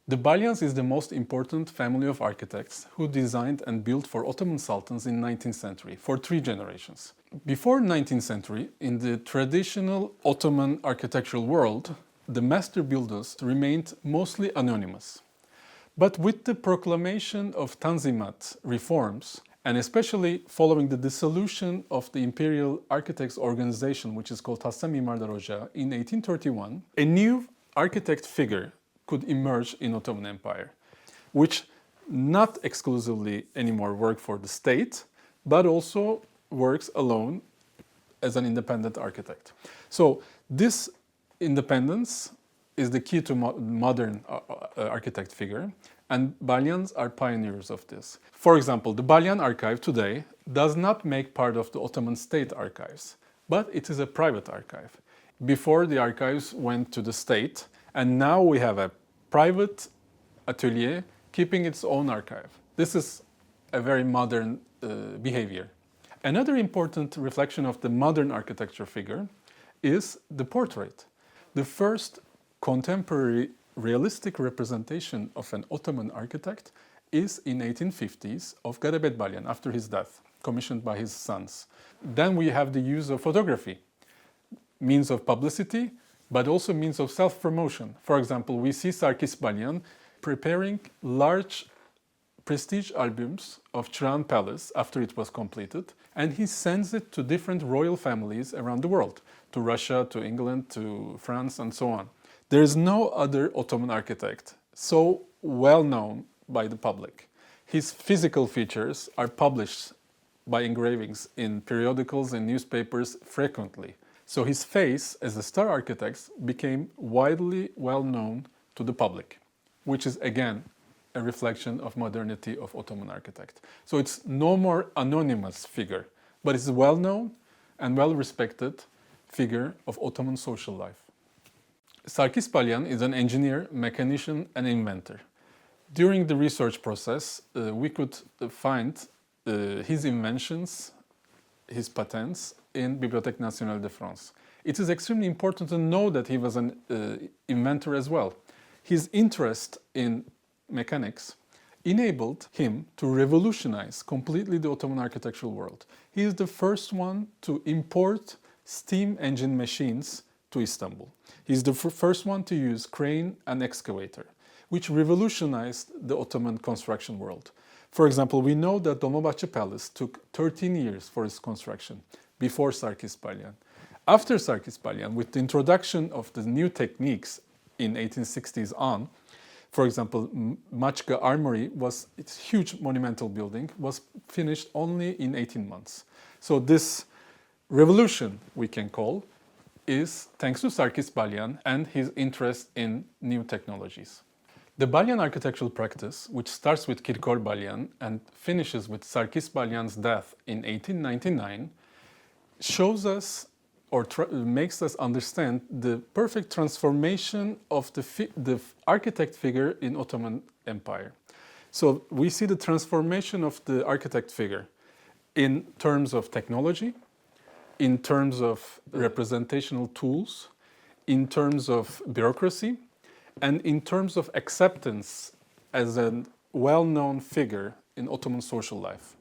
The Balyans is the most important family of architects who designed and built for Ottoman sultans in 19th century for 3 generations. Before 19th century, in the traditional Ottoman architectural world, the master builders remained mostly anonymous. But with the proclamation of Tanzimat reforms, and especially following the dissolution of the Imperial Architects Organization, which is called Hassa Mimarlar Ocağı, in 1831, a new architect figure could emerge in Ottoman Empire, which not exclusively anymore work for the state, but also works alone as an independent architect. So this independence is the key to modern architect figure, and Balyans are pioneers of this. For example, the Balyan archive today does not make part of the Ottoman state archives, but it is a private archive. Before, the archives went to the state, and now we have a private atelier keeping its own archive. This is a very modern behavior. Another important reflection of the modern architecture figure is the portrait. The first contemporary realistic representation of an Ottoman architect is in 1850s of Garabet Balyan after his death, commissioned by his sons. Then we have the use of photography, means of publicity, but also means of self-promotion. For example, we see Sarkis Balyan preparing large prestige albums of Çırağan Palace after it was completed, and he sends it to different royal families around the world, to Russia, to England, to France, and so on. There is no other Ottoman architect so well known by the public. His physical features are published by engravings in periodicals and newspapers frequently. So his face as a star architect became widely well known to the public, which is again a reflection of modernity of Ottoman architect. So it's no more anonymous figure, but it's a well known and well respected figure of Ottoman social life. Sarkis Balyan is an engineer, mechanician, and inventor. During the research process, we could find his inventions, his patents in Bibliothèque Nationale de France. It is extremely important to know that he was an inventor as well. His interest in mechanics enabled him to revolutionize completely the Ottoman architectural world. He is the first one to import steam engine machines to Istanbul. He's the first one to use crane and excavator, which revolutionized the Ottoman construction world. For example, we know that Dolmabahce Palace took 13 years for its construction before Sarkis Balyan. After Sarkis Balyan, with the introduction of the new techniques in 1860s on, for example, Machka Armory its huge monumental building was finished only in 18 months. So this revolution, we can call, is thanks to Sarkis Balyan and his interest in new technologies. The Balyan architectural practice, which starts with Kirkor Balyan and finishes with Sarkis Balyan's death in 1899, shows us or makes us understand the perfect transformation of the architect figure in Ottoman Empire. So we see the transformation of the architect figure in terms of technology, in terms of representational tools, in terms of bureaucracy, and in terms of acceptance as a well-known figure in Ottoman social life.